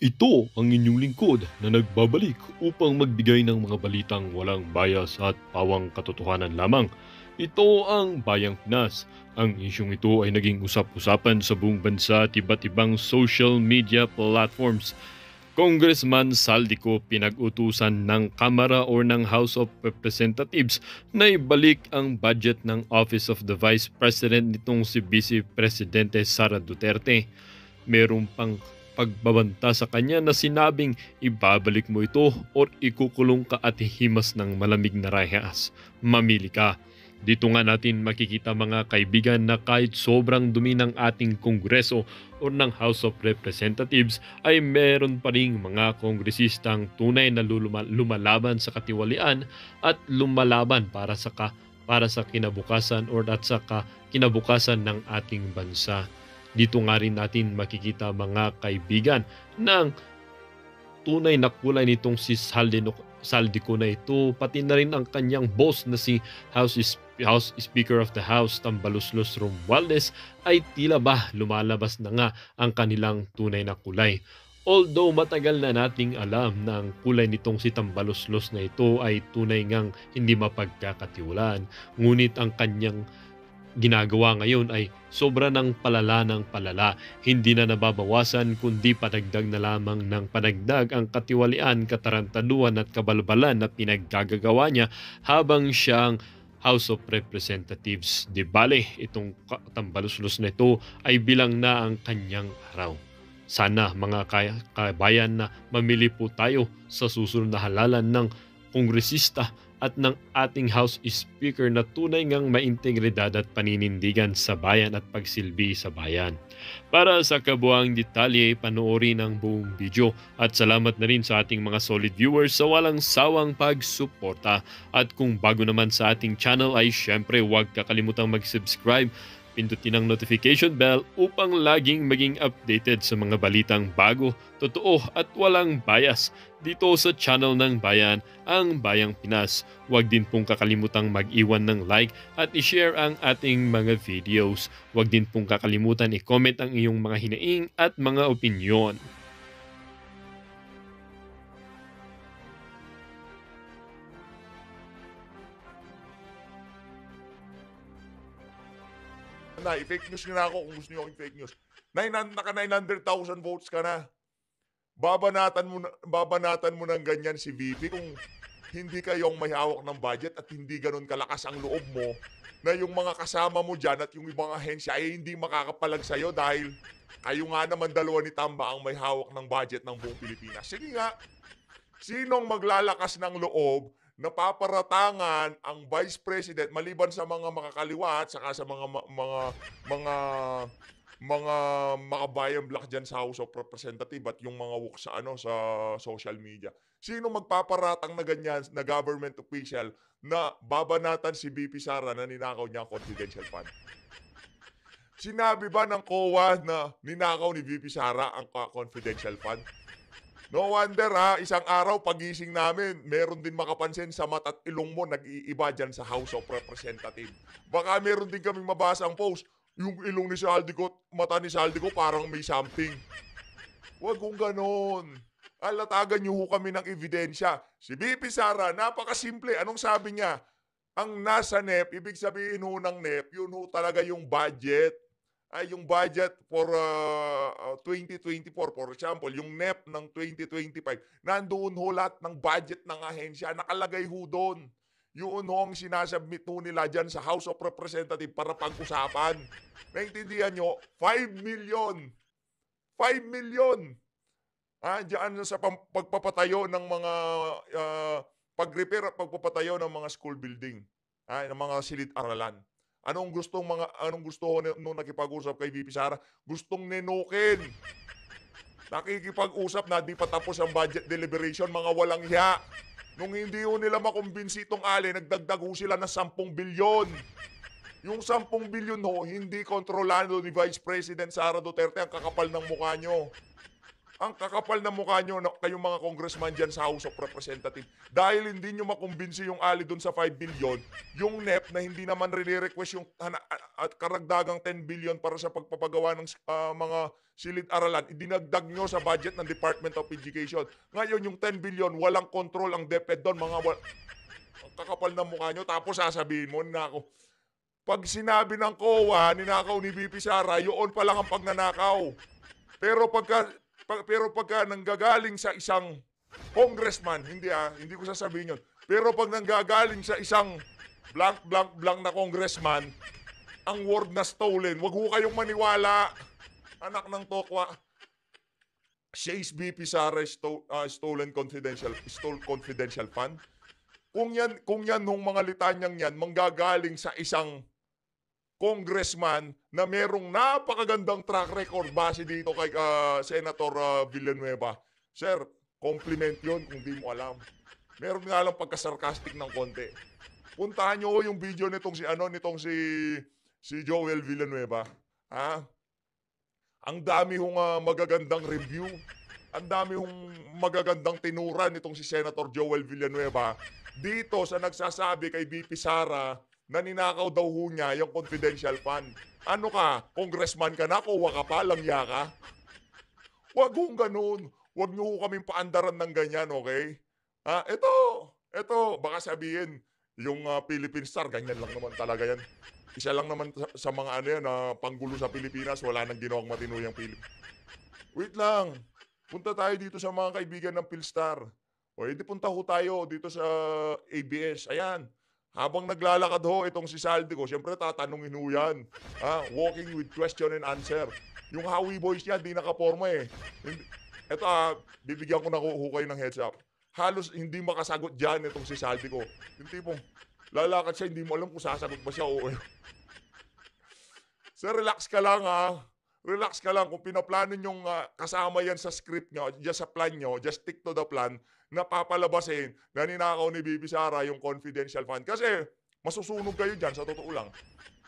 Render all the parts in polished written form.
Ito ang inyong lingkod na nagbabalik upang magbigay ng mga balitang walang bias at pawang katotohanan lamang. Ito ang Bayang Pinas. Ang isyong ito ay naging usap-usapan sa buong bansa at iba't ibang social media platforms. Congressman Saldico pinag-utusan ng Kamara or ng House of Representatives na ibalik ang budget ng Office of the Vice President nitong si Vice Presidente Sara Duterte. Meron pang pagbabanta sa kanya na sinabing ibabalik mo ito or ikukulong ka at himas ng malamig na rehas. Mamili ka. Dito nga natin makikita mga kaibigan na kahit sobrang dumi ng ating Kongreso o ng House of Representatives ay meron pa ring mga kongresistang tunay na lumalaban sa katiwalian at lumalaban para sa kinabukasan or at sa kinabukasan ng ating bansa. Dito nga rin natin makikita mga kaibigan ng tunay na kulay nitong si Saldico na ito, pati na rin ang kanyang boss na si House Speaker of the House Tambaloslos Romualdez ay tila ba lumalabas na nga ang kanilang tunay na kulay. Although matagal na nating alam na ang kulay nitong si Tambaloslos na ito ay tunay ngang hindi mapagkakatiwalaan, ngunit ang kanyang ginagawa ngayon ay sobra ng palala, hindi na nababawasan kundi padagdag na lamang ng padagdag ang katiwalian, katarantaduhan at kabalbalan na pinaggagawa niya habang siyang House of Representatives. Di bale, itong tambaluslos na ito ay bilang na ang kanyang araw. Sana mga kabayan na mamili po tayo sa susunod na halalan ng kongresista at ng ating House Speaker na tunay ngang maintegridad at paninindigan sa bayan at pagsilbi sa bayan. Para sa kabuang detalye, panoorin ang buong video at salamat na rin sa ating mga solid viewers sa walang sawang pagsuporta. At kung bago naman sa ating channel ay syempre huwag kakalimutang mag-subscribe, pindutin ang notification bell upang laging maging updated sa mga balitang bago, totoo at walang bias dito sa channel ng Bayan, ang Bayang Pinas. Huwag din pong kakalimutang mag-iwan ng like at i-share ang ating mga videos. Huwag din pong kakalimutan i-comment ang iyong mga hinaing at mga opinyon. I-fake news nyo na ako kung gusto nyo i-fake news. Naka 900,000 votes ka na. Babanatan mo ng ganyan si VP kung hindi kayong may hawak ng budget at hindi ganun kalakas ang loob mo na yung mga kasama mo dyan at yung ibang ahensya ay hindi makakapalag sa'yo dahil kayo nga naman dalawa ni Tamba ang may hawak ng budget ng buong Pilipinas. Sige nga, sinong maglalakas ng loob na paparatangan ang Vice President maliban sa mga makakaliwa at saka sa mga makabayang black dyan sa House of Representatives at yung mga woke sa sa social media. Sino magpaparatang na ganyan na government official na babanatan si BP Sara na ninakaw niya ang confidential fund? Sinabi ba ng COA na ninakaw ni VP Sara ang confidential fund? No wonder isang araw pagising namin, meron din makapansin sa mata at ilong mo nag-iiba dyan sa House of Representatives. Baka meron din kaming mabasa ang post, yung ilong ni Saldico, mata ni Saldico parang may something. Huwag kong ganon. Alatagan niyo ho kami ng ebidensya. Si BP Sara, napakasimple. Anong sabi niya? Ang nasa NEP, ibig sabihin ho ng NEP, yun ho talaga yung budget. Ay yung budget for 2024, for example, yung NEP ng 2025, nandoon ho lahat ng budget ng ahensya, nakalagay ho doon. Yun ho ang sinasubmit ho nila dyan sa House of Representatives para pag-usapan. Naintindihan nyo? 5 million. 5 million. Diyan sa pagpapatayo ng mga pag-repair at pagpapatayo ng mga school building, ng mga silid-aralan. Anong gusto nung nakipag-usap kay VP Sara? Gustong nenukin. Nakikipag-usap na di pa tapos ang budget deliberation, mga walang hiya. Nung hindi ho nila makumbinsi itong ali, nagdagdag ho sila ng 10 bilyon. Yung 10 bilyon ho, hindi kontrolado ni Vice President Sara Duterte, ang kakapal ng mukha nyo. Ang kakapal na mukha nyo, kayong mga congressman dyan sa House of Representatives. Dahil hindi nyo makumbinsi yung ali dun sa 5 billion, yung NEP na hindi naman rini-request yung at karagdagang 10 billion para sa pagpapagawa ng mga silid-aralan, idinagdag nyo sa budget ng Department of Education. Ngayon, yung 10 billion, walang control ang DepEd doon. Ang kakapal na mukha nyo, tapos sasabihin mo, nako, pag sinabi ng COA, ninakaw ni VP Sara, yun pa lang ang pagnanakaw. Pero pagka nanggagaling sa isang congressman, hindi ko sasabihin yun. Pero pag nanggagaling sa isang blank na congressman, ang word na stolen, wag ho kayong maniwala. Anak ng tokwa. Says VP Sara stole confidential fund. Kung yan nung mga litanyang yan, manggagaling sa isang congressman na merong napakagandang track record base dito kay Senator Villanueva. Sir, compliment yun kung di mo alam. Meron nga lang pagka-sarcastic ng konti. Puntahan nyo yung video nitong si Joel Villanueva. Ha? Ang dami hong magagandang review. Ang dami hong magagandang tinura nitong si Senator Joel Villanueva dito sa nagsasabi kay VP Sara na ninakaw daw ho niya yung confidential fund. Ano ka? Congressman ka na? Kuha ka pa? Langya ka? Huwag hong ganun. Huwag niyo ho kaming paandaran ng ganyan, okay? Ito, baka sabihin, yung Philippine Star, ganyan lang naman talaga yan. Isa lang naman sa mga panggulo sa Pilipinas, wala nang ginawang matino yung Wait lang. Punta tayo dito sa mga kaibigan ng Philstar. O, edi punta ho tayo dito sa ABS. Ayan. Habang naglalakad ho itong si Saldico, siyempre tatanungin ho yan. Walking with question and answer. Yung Howie Boys niya, di nakaporma eh. Ito bibigyan ko na ho kayo ng heads up. Halos hindi makasagot dyan itong si Saldico. Yung tipong lalakad siya, hindi mo alam kung sasagot ba siya o Sir, relax ka lang Relax ka lang. Kung pinaplano nyong kasama yan sa script nyo, just sa plan nyo, just stick to the plan, na papalabasin na ninakaw ni Bibi Sara yung confidential fund. Kasi masusunog kayo dyan, sa totoo lang.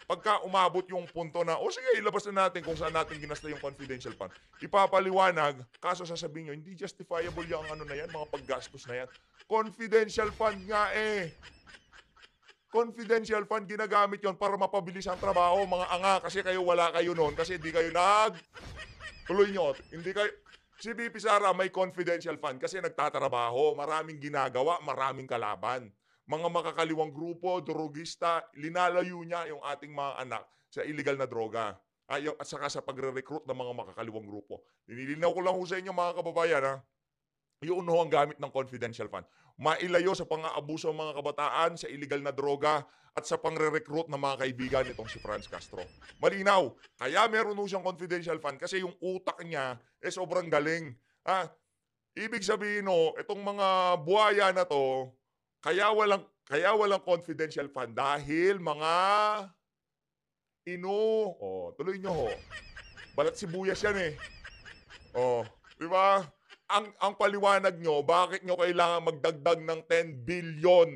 Pagka umabot yung punto na, sige, ilabas na natin kung saan natin ginasta yung confidential fund. Ipapaliwanag, kaso sasabihin nyo, hindi justifiable yung na yan, mga paggastos na yan. Confidential fund nga Confidential fund, ginagamit yon para mapabilis ang trabaho, mga anga, kasi wala kayo noon, kasi hindi kayo tuloy nyo, hindi kayo, si VP Sara may confidential fund kasi nagtatrabaho, maraming ginagawa, maraming kalaban. Mga makakaliwang grupo, drogista, linalayo niya yung ating mga anak sa illegal na droga. At saka sa pagre-recruit ng mga makakaliwang grupo. Nililinaw ko lang ho sa inyo mga kababayan, yun ho ang gamit ng confidential fund. Mailayo sa pang-aabuso ng mga kabataan, sa illegal na droga, at sa pangre-recruit ng mga kaibigan nitong si Franz Castro. Malinaw. Kaya meron ho siyang confidential fund kasi yung utak niya sobrang galing. Ibig sabihin itong mga buhaya na to, kaya walang confidential fund dahil mga tuloy nyo ho. Balat sibuyas yan di ba? Ang paliwanag nyo, bakit nyo kailangan magdagdag ng 10 billion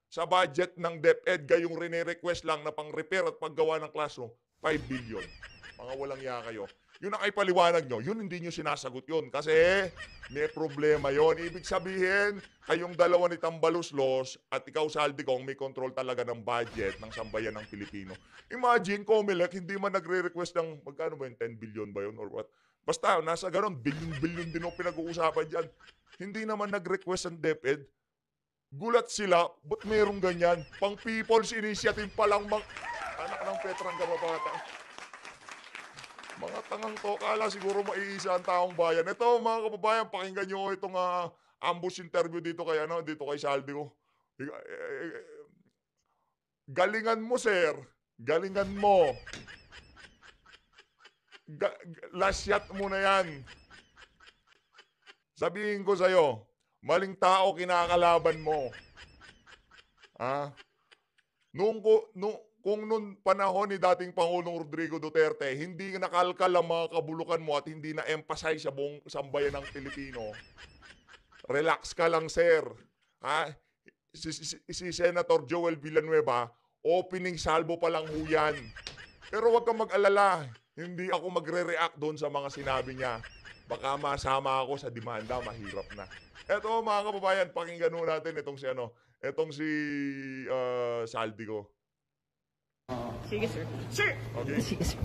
sa budget ng DepEd, gayong rene-request lang na pang-repair at paggawa ng classroom, 5 billion. Mga walang iya kayo. Yun ang ipaliwanag nyo, yun hindi nyo sinasagot yun kasi may problema yon. Ibig sabihin, kayong dalawa ni Tambaluslos at ikaw Saldico may control talaga ng budget ng sambayan ng Pilipino. Imagine, Comelec, hindi man nagre-request ng, magkano ba yun, 10 billion ba yun or what? Basta, nasa ganon, billion din ang pinag-uusapan dyan. Hindi naman nag-request ang DepEd. Gulat sila, ba't merong ganyan? Pang People's Initiative palang anak ng Petrang Kababata. Mga tangang to, kala siguro maiisa ang taong bayan. Ito mga kababayan, pakinggan nyo itong ambush interview dito kay Saldico. Galingan mo, sir. Galingan mo. Lasyat mo na yan. Sabihin ko sa'yo, maling tao kinakalaban mo. Kung noong panahon ni dating Pangulong Rodrigo Duterte, hindi nakalkal ang mga kabulukan mo at hindi na-emphasize sa buong sambayan ng Pilipino, relax ka lang, sir. Si Senator Joel Villanueva, opening salvo pa lang ho yan. Pero huwag kang mag-alala. Hindi ako magre-react doon sa mga sinabi niya. Baka masama ako sa demanda, mahirap na. Eto mga kababayan, pakinggan ho natin itong si Saldico. Sige, sir. Sir! Okay. Sige, sir.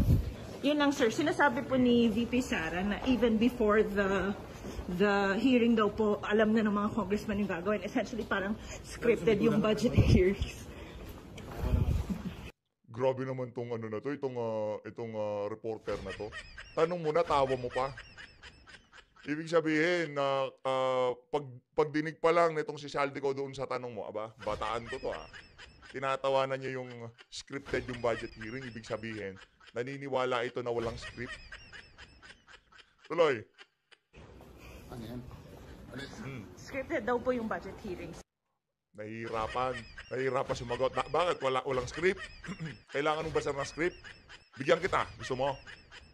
Yun lang, sir. Sinasabi po ni VP Sara na even before the hearing daw po, alam na ng mga congressman yung gagawin. Essentially, parang scripted yung budget hearings. Grabe naman tong itong reporter na to. Tanong mo na, tawa mo pa. Ibig sabihin na pagdinig pa lang nitong si Saldico doon sa tanong mo, aba, bataan ko to tinatawanan niya yung scripted yung budget hearing. Ibig sabihin, naniniwala ito na walang script. Tuloy. Ano yan? Scripted daw po yung budget hearings. Nahihirapan sumagot. Bakit? Walang script? Kailangan mo ba ng script? Bigyan kita. Gusto mo?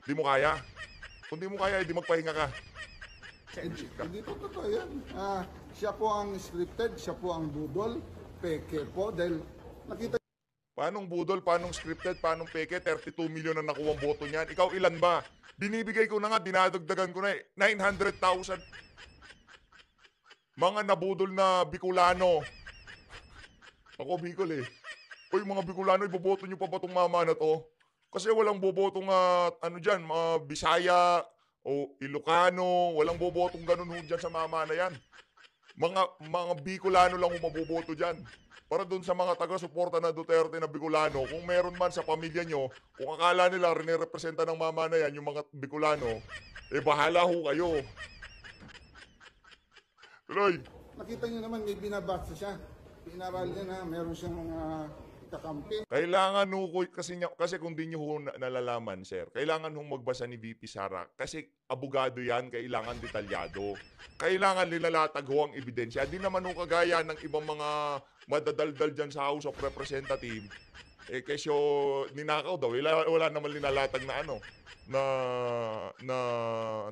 Di mo kaya? Kung di mo kaya, di magpahinga ka. Hindi po totoo yan. Siya po ang scripted, siya po ang budol, peke po, dahil nakita. Paanong budol, paanong scripted, paanong peke? 32 million na nakuha ang boto niyan. Ikaw ilan ba? Binibigay ko na nga, dinadagdagan ko na 900,000. Mga nabudol na Bicolano. Ako Bicol Uy, mga Bicolano, iboboto nyo pa ba itong mama na to? Kasi walang bobotong mga Bisaya o Ilocano, walang bobotong ganun dyan sa mama na yan. Mga Bicolano lang maboboto dyan. Para doon sa mga taga-suporta na Duterte na Bicolano, kung meron man sa pamilya nyo, kung akala nila rin-representa ng mama na yan, yung mga Bicolano, bahala ho kayo. Tuloy. Nakita niyo naman, may binabasa siya. Pinaral niya na meron siyang mga kakampi. Kailangan ho, kasi kung di nyo ho nalalaman, sir, kailangan ho magbasa ni VP Sara. Kasi abogado yan, kailangan detalyado. Kailangan nilalatag ho ang ebidensya. Di naman ho kagaya ng ibang mga madadaldal dyan sa House of Representatives. Kesyo ninakaw daw. Wala naman nilalatag na ang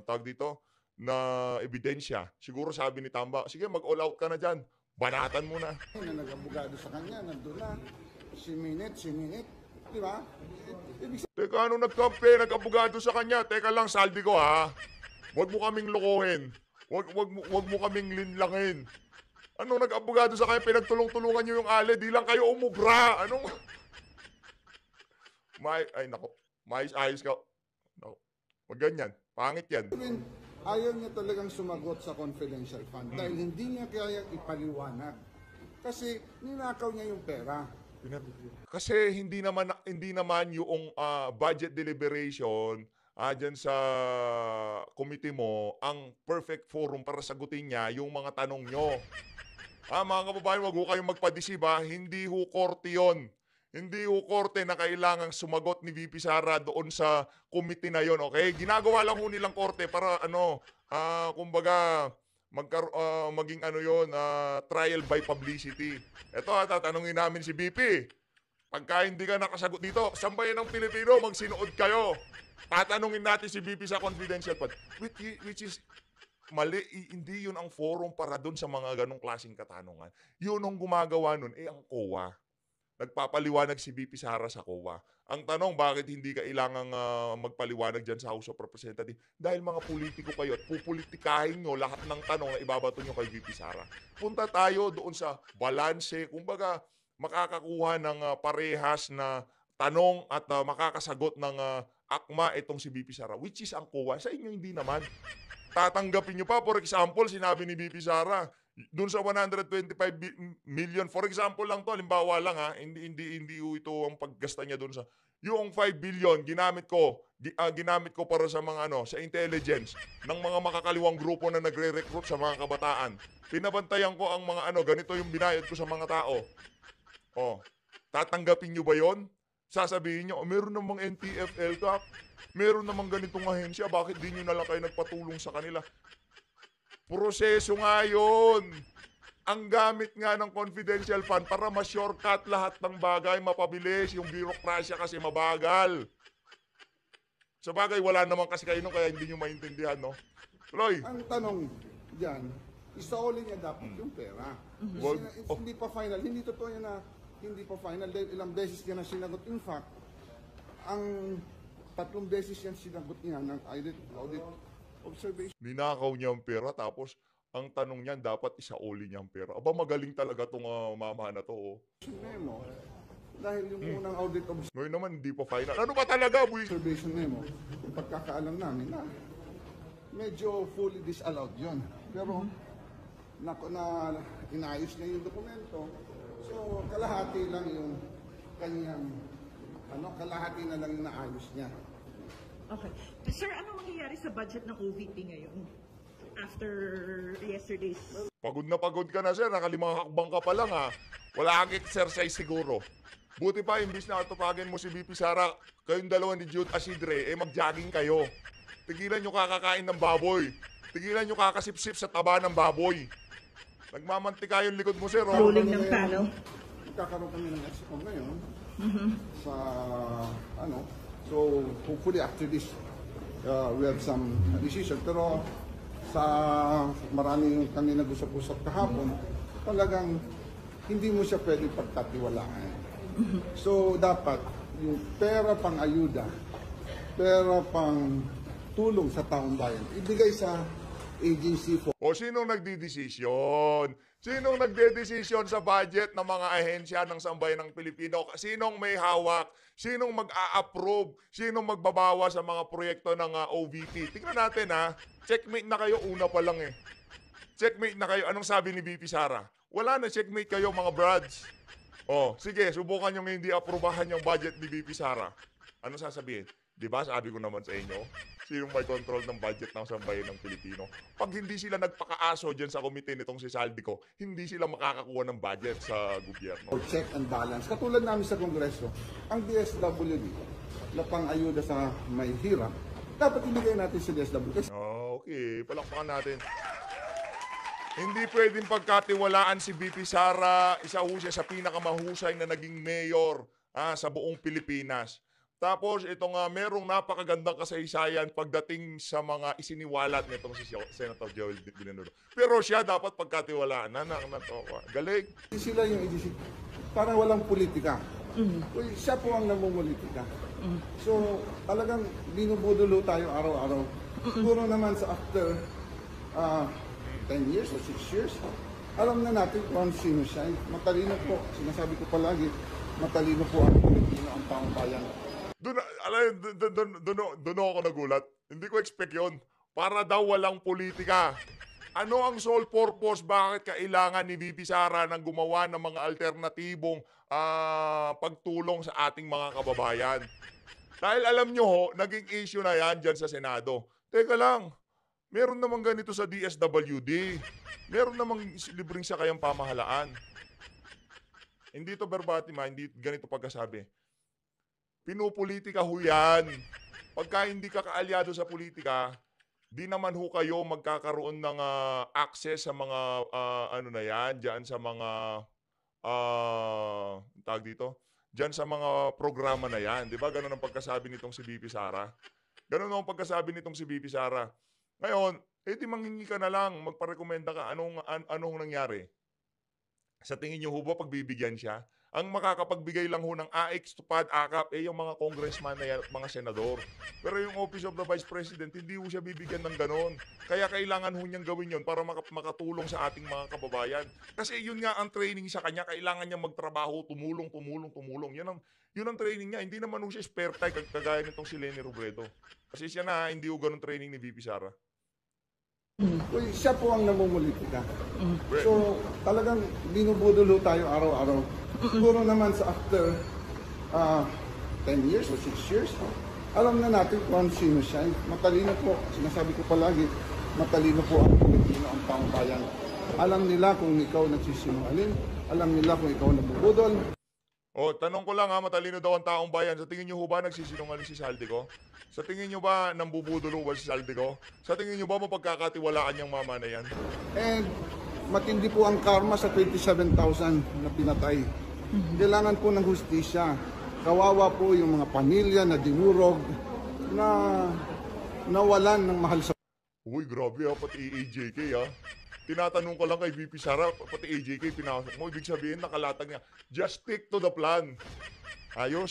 tawag dito, na ebidensya. Siguro sabi ni Tamba, sige mag-all out ka na dyan. Banatan mo na. Na nag-abogado sa kanya, nandun na. Si minute. Di ba? Teka, ano nag-abogado sa kanya? Teka lang, Saldico ha. Huwag mo kaming lokohin. Huwag mo kaming linlangin. Ano nag-abogado sa kanya? Pinagtulong-tulungan nyo yung ale. Di lang kayo umubra. Anong... Ay, nako. Ayos ka. Nako. Huwag ganyan. Pangit yan. Ayaw niya talagang sumagot sa confidential fund dahil hindi niya kaya ipaliwanag. Kasi ninakaw niya yung pera. Kasi hindi naman yung budget deliberation dyan sa committee mo ang perfect forum para sagutin niya yung mga tanong nyo. Mga kababayan, wag ho kayong magpadisib hindi ho korte yun. Hindi ho korte na kailangang sumagot ni VP Sara doon sa committee na yon, okay? Ginagawa lang ho nilang korte para kumbaga maging trial by publicity. Ito tatanungin namin si VP. Pagka hindi ka nakasagot dito, sambayan ng Pilipino, magsinuod kayo. Tatanungin natin si VP sa confidential fund. Which is mali, hindi yun ang forum para doon sa mga ganong klaseng katanungan. Yun ang gumagawa nun, ang COA. Nagpapaliwanag si VP Sara sa COA. Ang tanong, bakit hindi kailangang magpaliwanag dyan sa House of Representatives? Dahil mga politiko kayo at pupolitikahin nyo lahat ng tanong na ibabato nyo kay VP Sara. Punta tayo doon sa balanse, kumbaga makakakuha ng parehas na tanong at makakasagot ng akma itong si VP Sara, which is ang COA. Sa inyo hindi naman. Tatanggapin nyo pa, for example, sinabi ni VP Sara, doon sa 125 million, for example lang to, halimbawa lang hindi ito ang paggasta niya doon sa, yung 5 billion, ginamit ko para sa mga sa intelligence ng mga makakaliwang grupo na nagre-recruit sa mga kabataan. Pinabantayan ko ang mga ganito yung binayad ko sa mga tao. Tatanggapin nyo ba yon? Sasabihin nyo, meron namang NTF-L ka, meron namang ganitong ahensya, bakit di nyo na lang kayo nagpatulong sa kanila? Proseso nga yun. Ang gamit nga ng confidential fund para ma-shortcut lahat ng bagay, mapabilis. Yung birokrasya kasi mabagal. Sa bagay, wala naman kasi kayo kaya hindi nyo maintindihan, no? Tuloy. Ang tanong dyan, isauli niya dapat yung pera. Hindi pa final. Hindi totoo yan na hindi pa final. Dahil ilang beses niya na sinagot. In fact, ang 3 beses yan sinagot niya ng audit observation Ninakaw niya ang pera tapos ang tanong niyan dapat isauli niya ang pera. Aba, magaling talaga tong mama na to. Oh. memo. Dahil yung unang audit Ngayon naman, hindi pa final. Ano ba talaga, boy? observation memo, yung pagkakaalam namin na medyo fully disallowed yun. Pero na inayos niya yung dokumento. So, kalahati lang yung kanyang, kalahati na lang yung naayos niya. Okay. Sir, ano mangyayari sa budget ng OVP ngayon? After yesterday's... Pagod na pagod ka na, sir. Nakalimang hakbang ka pa lang, ha. Wala kang exercise siguro. Buti pa, imbis na atupagin mo si VP Sara, kayong dalawa ni Jude Asidre, mag-jogging kayo. Tigilan nyo kakakain ng baboy. Tigilan nyo kakasipsip sa taba ng baboy. Nagmamantika yung likod mo, sir. Oh. Ruling ng panel. Kakaroon kami ng EXCOM ngayon sa, so hopefully after this, we have some decision. Pero sa maraming kami nag-usap-usap kahapon, talagang hindi mo siya pwede pagkatiwalaan. So dapat yung pera pang ayuda, pera pang tulong sa taong bayan, ibigay sa agency for... O sinong nagdidesisyon? Sinong nagdedesisyon sa budget ng mga ahensya ng sambayan ng Pilipino? Sinong may hawak? Sinong mag-a-approve? Sinong magbabawa sa mga proyekto ng OVP? Tingnan natin, ha. Checkmate na kayo, una pa lang eh. Checkmate na kayo. Anong sabi ni VP Sara? Wala na, checkmate kayo mga brads. O, sige, subukan nyo hindi aprobahan yung budget ni VP Sara. Anong sasabihin? Diba, sabi ko naman sa inyo, sinong may control ng budget ng sambayan ng Pilipino? Pag hindi sila nagpakaaso dyan sa komite nitong si Saldico, hindi sila makakakuha ng budget sa gobyerno. check and balance. Katulad namin sa Kongreso, ang DSWD, na pang-ayuda sa may hirap, dapat ibigay natin sa DSWD. Okay, palakpakan natin. Hindi pwedeng pagkatiwalaan si VP Sara, isa ho siya sa pinakamahusay na naging mayor sa buong Pilipinas. Tapos itong merong napakagandang kasaysayan pagdating sa mga isiniwalat nitong si Senator Joel Binanudo. Pero siya dapat pagkatiwalaan. Galing. Sila yung agency, parang walang politika. Uy, siya po ang namumulitika. So talagang binubudulo tayo araw-araw. Siguro naman sa after 10 years or 6 years, alam na natin kung sino siya. Matalino po, sinasabi ko palagi, matalino po ang Pilipino, ang taong bayan. Doon ako nagulat. Hindi ko expect yun. Para daw walang politika. Ano ang sole purpose? Bakit kailangan ni VP Sara nang gumawa ng mga alternatibong pagtulong sa ating mga kababayan? Dahil alam nyo ho, naging issue na yan dyan sa Senado. Teka lang, meron namang ganito sa DSWD. Meron namang libreng sakayang pamahalaan. Hindi to verbatim, hindi ganito pagkasabi. Pinupolitika ho yan. Pagka hindi ka kaalyado sa politika, di naman ho kayo magkakaroon ng access sa mga diyan sa mga tag dito, diyan sa mga programa na yan. Di ba? Ganun ang pagkasabi nitong si VP Sara. Ganun ang pagkasabi nitong si VP Sara. Ngayon, di manghingi ka na lang, magparekomenda ka, anong nangyari? Sa tingin niyo ho ba pagbibigyan siya? Ang makakapagbigay lang ho ng AX, TUPAD, AKAP, yung mga congressman na yan at mga senador. Pero yung Office of the Vice President, hindi ho siya bibigyan ng ganon. Kaya kailangan ho niyang gawin yun para makatulong sa ating mga kababayan. Kasi yun nga ang training sa kanya, kailangan niya magtrabaho, tumulong. Yun ang training niya. Hindi naman ho siya spare type, kagaya nitong si Leni Robredo. Kasi siya na, hindi ho ganon training ni VP Sara. Uy, siya po ang namumulitika. So talagang binubudulo tayo araw-araw. Siguro naman sa after 10 years or 6 years, alam na natin kung sino siya. Matalino po, sinasabi ko palagi, matalino po ang Pilipino, ang taong bayan. Alam nila kung ikaw nagsisinungaling, alam nila kung ikaw nabubudol. Tanong ko lang matalino daw ang taong bayan. Sa tingin niyo ho ba nagsisinungaling si Saldico? Sa tingin niyo ba nambubudulo ba si Saldico? Sa tingin niyo ba mapagkakatiwalaan niyang mama na yan? And matindi po ang karma sa 27,000 na pinatay. Kailangan po ng hustisya. Kawawa po yung mga pamilya na dinurog, na nawalan ng mahal sa... Uy, grabe pati AJK Tinatanong ko lang kay VP Sara, pati AJK pinasok mo. Ibig sabihin, nakalatag niya, just stick to the plan. Ayos.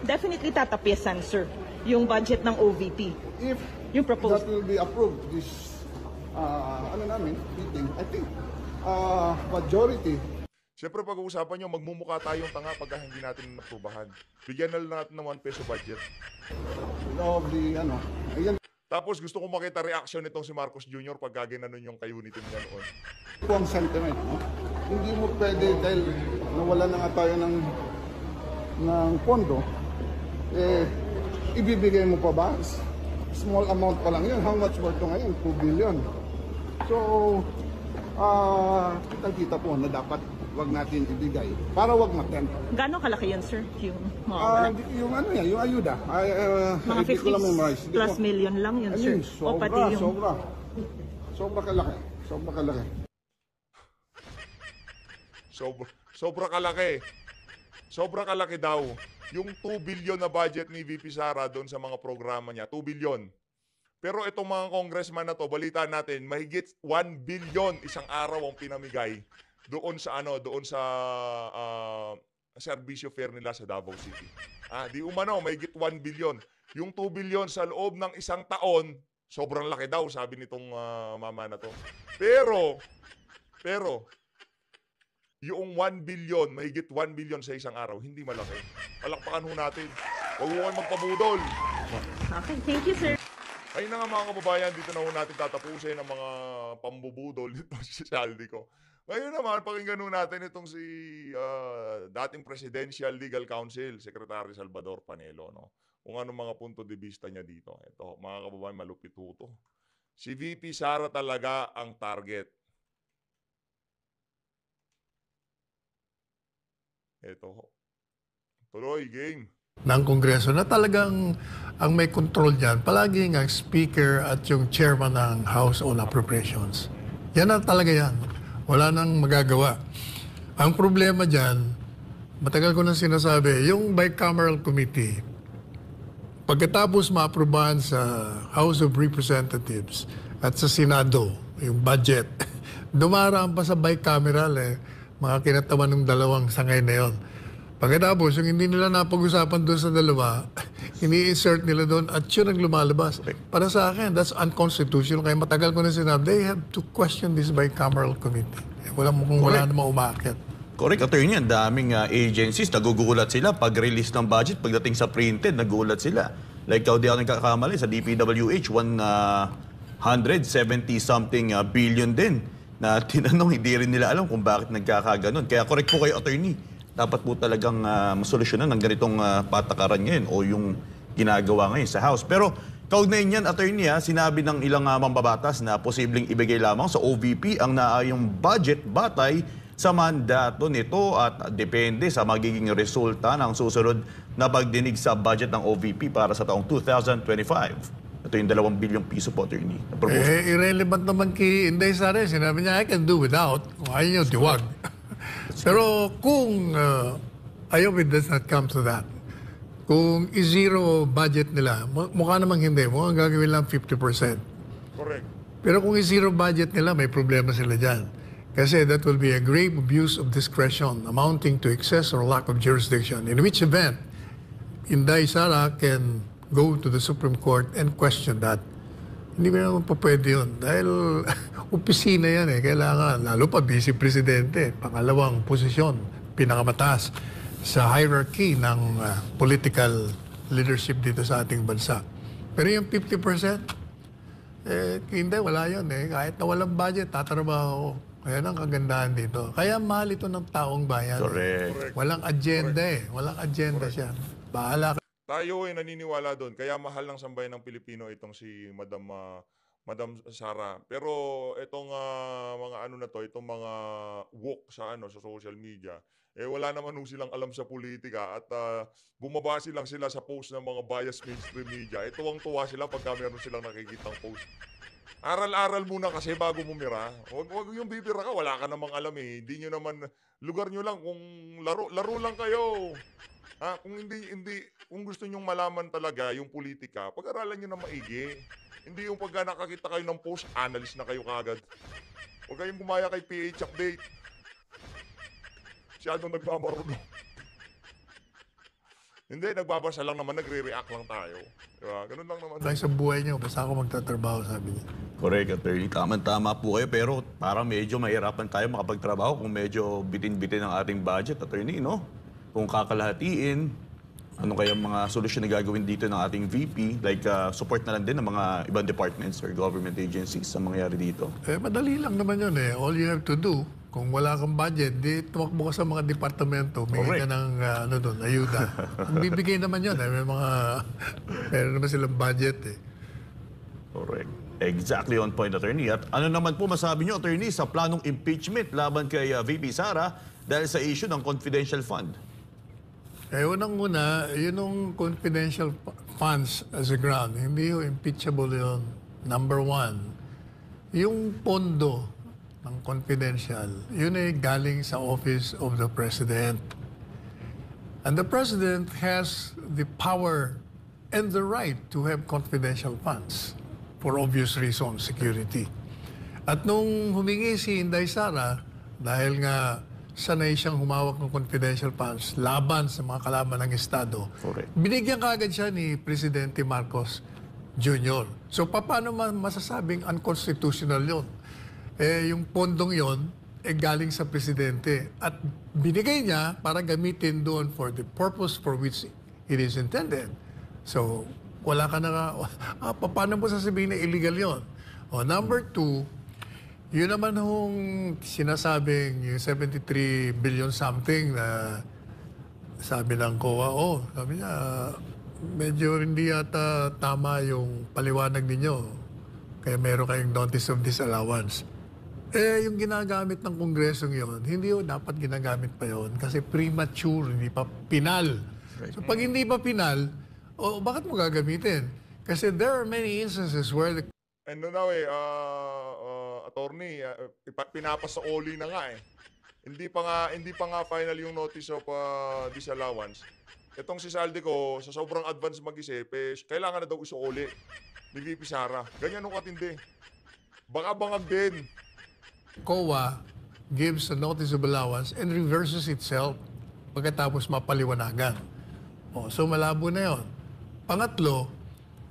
Definitely tatapiasan, sir, yung budget ng OVP. If Yung that proposed. will be approved this meeting. I think majority. Siyempre pag-uusapan nyo, magmumukha tayong tanga pagka hindi natin naprubahan. Bigyan na lang natin ng 1 peso budget. Of the ayan Tapos gusto ko makita reaction nitong si Marcos Jr. pag ginanon yung kay-unity niya noon. po ang sentiment. No? Hindi mo pwede dahil nawala na nga tayo ng pondo, ibibigay mo pa ba? Small amount pa lang yun. How much worth to ngayon? 2 billion. So, kita po na dapat wag natin ibigay para wag matempt. Gano'ng kalaki yun, sir? Yung mawawala? Yung ayuda. Mga Hindi ko lang memorize. 50 plus million lang yun, sir. O pati yung... Sobra kalaki. Sobra kalaki daw. Yung 2 billion na budget ni VP Sara doon sa mga programa niya, 2 billion. Pero itong mga congressman na to, balita natin, mahigit 1 billion isang araw ang pinamigay doon sa serbisyo fair nila sa Davao City. Di umano, mahigit 1 billion. Yung 2 billion sa loob ng isang taon, sobrang laki daw, sabi nitong mama na to. Pero, yung 1 billion, mahigit 1 billion sa isang araw, hindi malaki. Palakpakan ho natin. Huwag mo kayo magpabudol. Okay, thank you, sir. Ayun na nga mga kababayan, dito na ho natin tatapusin ang mga pambubudol dito si Saldi ko. Ngayon naman, pakinggan ho natin itong si dating Presidential Legal Counsel, Secretary Salvador Panelo. No? Kung ano mga punto de vista niya dito. Ito, mga kababayan, malupit ho to. Si VP Sara talaga ang target. Ito. Tuloy, game. Ng Kongreso na talagang ang may control dyan, palaging ang Speaker at yung Chairman ng House on Appropriations. Yan na talaga yan. Wala nang magagawa. Ang problema dyan, matagal ko nang sinasabi, yung bicameral committee, pagkatapos maaprubahan sa House of Representatives at sa Senado, yung budget, dumaraan pa sa bicameral mga kinatawan ng dalawang sangay na yun. Pagkatapos, yung hindi nila napag-usapan doon sa dalawa, ini-insert nila doon at yun ang lumalabas. Para sa akin, that's unconstitutional. Kaya matagal ko na sinabi, they have to question this bicameral committee. Wala namang umakit. Correct. Attorney, ang daming agencies, nagugulat sila. Pag-release ng budget, pagdating sa printed, nagugulat sila. Like, di ako nagkakamali, sa DPWH, 170-something billion din na tinanong, hindi rin nila alam kung bakit nagkakaganon. Kaya correct po kayo, attorney. Dapat po talagang masolusyonan ng ganitong patakaran ngayon o yung ginagawa ngayon sa House. Pero kaugnay niyan, attorney, sinabi ng ilang mambabatas na posibleng ibigay lamang sa OVP ang naayong budget batay sa mandato nito at depende sa magiging resulta ng susunod na pagdinig sa budget ng OVP para sa taong 2025. Ito yung 2 bilyong piso po, attorney. Irrelevant naman kay Inday Sara. Sinabi niya, I can do without. Kung ayaw niyo, diwag. Pero kung ayaw, it does not come to that. Kung i-zero budget nila, mukha namang hindi. Mukhang gagawin lang 50%. Correct. Pero kung i-zero budget nila, may problema sila dyan. Kasi that will be a grave abuse of discretion amounting to excess or lack of jurisdiction. In which event, Inday Sara can go to the Supreme Court and question that. Hindi mo naman pa pwede yun. Dahil opisina yan Kailangan, lalo pa vice presidente, pangalawang posisyon, pinakamataas sa hierarchy ng political leadership dito sa ating bansa. Pero yung 50%, hindi, wala yun Kahit na walang budget, tatrabaho. Kaya ang kagandahan dito. Kaya mahal ito ng taong bayan. Correct. Walang agenda Walang agenda siya. Bahala. Tayo ay naniniwala doon. Kaya mahal ng sambayan ng Pilipino itong si Madam Sara. Pero itong mga ano na to, itong mga woke sa social media, wala naman silang alam sa politika at bumabase lang sila sa post ng mga biased mainstream media. Tuwang-tuwa sila pagka meron silang nakikitang post. Aral-aral muna kasi bago mumira. Huwag yung bibira ka, wala ka namang alam Hindi nyo naman, lugar nyo lang kung laro lang kayo. Kung gusto nyong malaman talaga yung politika, pag-aralan nyo na maigi. Hindi yung pagka nakakita kayo ng post, analyst na kayo kagad. Huwag kayong gumaya kay PH Update. Siyadong nagmamarunong. Hindi, nagbabasa lang naman, nagre-react lang tayo. Diba? Ganun lang naman. Kaya sa buhay niyo, basta ako magtatrabaho, sabi niya. Correct, attorney. Tama po kayo, pero parang medyo mahirapan tayo makapagtrabaho kung medyo bitin-bitin ang ating budget, attorney, no? Kung kakalahatiin, ano kaya mga solusyon na gagawin dito ng ating VP? Like, support na lang din ng mga ibang departments or government agencies sa mangyayari dito. Madali lang naman yun eh. All you have to do, kung wala kang budget, di tumakbo ka sa mga departamento, may ka ng ayuda. Bibigay naman yun. Meron naman silang budget eh. Correct. Exactly on point, attorney. At ano naman po masabi niyo, attorney, sa planong impeachment laban kay VP Sara dahil sa issue ng confidential fund? Unang-una, yun yung confidential funds as a ground. Hindi yung impeachable yun. Number one, yung pondo ng confidential, yun ay galing sa Office of the President. And the President has the power and the right to have confidential funds for obvious reasons, security. At nung humingi si Inday Sara, dahil nga sanay siyang humawak ng confidential funds laban sa mga kalaban ng Estado, Correct. binigyan kaagad siya ni Presidente Marcos Jr. So paano masasabing unconstitutional yun? Yung pondong yon galing sa Presidente at binigay niya para gamitin doon for the purpose for which it is intended. So wala ka na, paano mo sasabihin na illegal yon? Number two, yun naman hong sinasabing yung 73 billion something na sabi ng COA, sabi niya, medyo hindi yata tama yung paliwanag ninyo. Kaya meron kayong notice of disallowance. Yung ginagamit ng Kongresong yon, hindi yun dapat ginagamit pa yon kasi premature, hindi pa pinal. So pag hindi pa pinal, bakit mo gagamitin? Kasi there are many instances where the attorney, pinapasa-oli na nga eh. Hindi pa nga final yung notice of disallowance. Itong si Saldico, sa sobrang advance mag-isip, kailangan na daw isuoli ni VP Sara. Ganyan nung katindi. Baka bangag din. COA gives a notice of allowance and reverses itself pagkatapos mapaliwanagan. So malabo na yon. Pangatlo,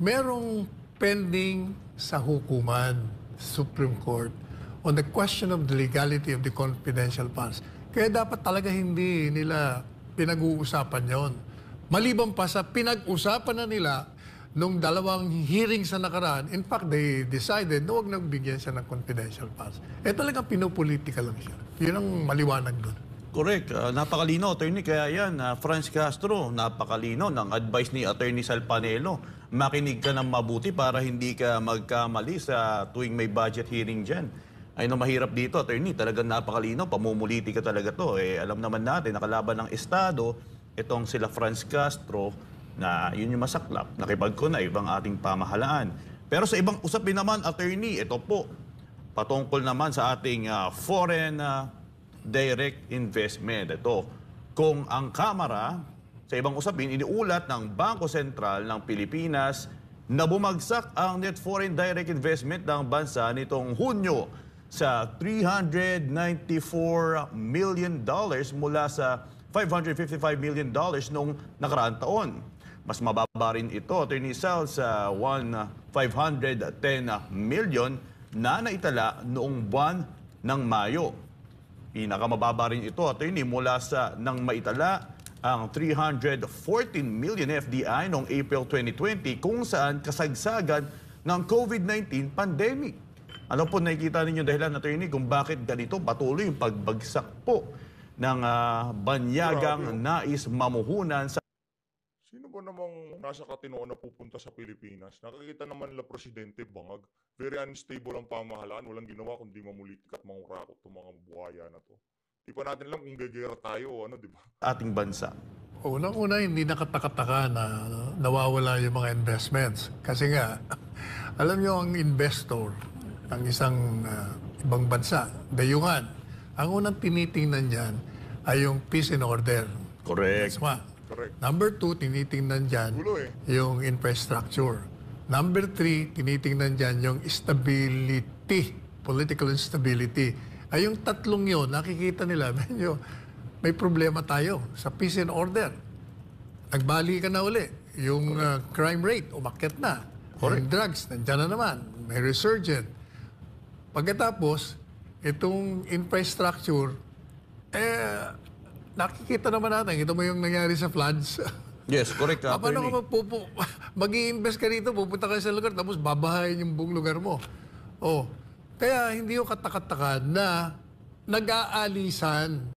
merong pending sa hukuman, Supreme Court, on the question of the legality of the confidential funds. Kaya dapat talaga hindi nila pinag-uusapan yon. Maliban pa sa pinag-usapan na nila nung dalawang hearings sa nakaraan, in fact, they decided na huwag nang bigyan siya ng confidential funds. Talagang pinopolitika lang siya. Yun ang maliwanag doon. Correct. Napakalino, attorney. Kaya yan, Franz Castro, napakalino ng advice ni Attorney Salpanelo. Makinig ka ng mabuti para hindi ka magkamali sa tuwing may budget hearing dyan. Ay no, mahirap dito, attorney. Talagang napakalino. Pamumuliti ka talaga to. Alam naman natin, nakalaban ng Estado, itong sila Franz Castro, na yun yung masaklap, nakipagkunay ibang ating pamahalaan. Pero sa ibang usapin naman, attorney, ito po, patungkol naman sa ating foreign direct investment. Ito, kung ang Kamara, sa ibang usapin, iniulat ng Bangko Sentral ng Pilipinas na bumagsak ang net foreign direct investment ng bansa nitong Hunyo sa $394 million mula sa $555 million noong nakaraang taon. Mas mababa rin ito, Attorney Sal, sa 510 million na naitala noong buwan ng Mayo. Pinakamababa rin ito, Attorney, mula sa nang maitala ang 314 million FDI noong April 2020 kung saan kasagsagan ng COVID-19 pandemic. Ano po nakikita ninyo dahilan, Attorney, kung bakit ganito patuloy yung pagbagsak po ng banyagang nais mamuhunan sa... Sino ba namang nasa katinoan na pupunta sa Pilipinas? Nakikita naman nila presidente bangag. Very unstable ang pamahalaan. Walang ginawa kundi mamulitik at mangurakot itong mga buhaya na to. Di pa natin alam kung gagera tayo o ano, di ba? ating bansa. Unang-una, hindi nakataka-taka na nawawala yung mga investments. Kasi nga, alam nyo ang investor ng isang ibang bansa, dayuhan, ang unang tinitingnan niyan ay yung peace and order. Correct. That's one. Correct. Number 2, tinitingnan dyan yung infrastructure. Number 3, tinitingnan dyan yung stability, political instability. Ay yung tatlong yun, nakikita nila, medyo may problema tayo sa peace and order. nagbali ka na uli. Yung crime rate, umakyat na. Yung drugs, nandiyan na naman. May resurgent. Pagkatapos, itong infrastructure, nakikita naman natin. Ito mo yung nangyari sa floods. Yes, correct. Paano Attorney. ka mag-i-invest ka rito, pupunta ka sa lugar, tapos babahayin yung buong lugar mo. Oh, kaya hindi yung katakatakan na nag-aalisan.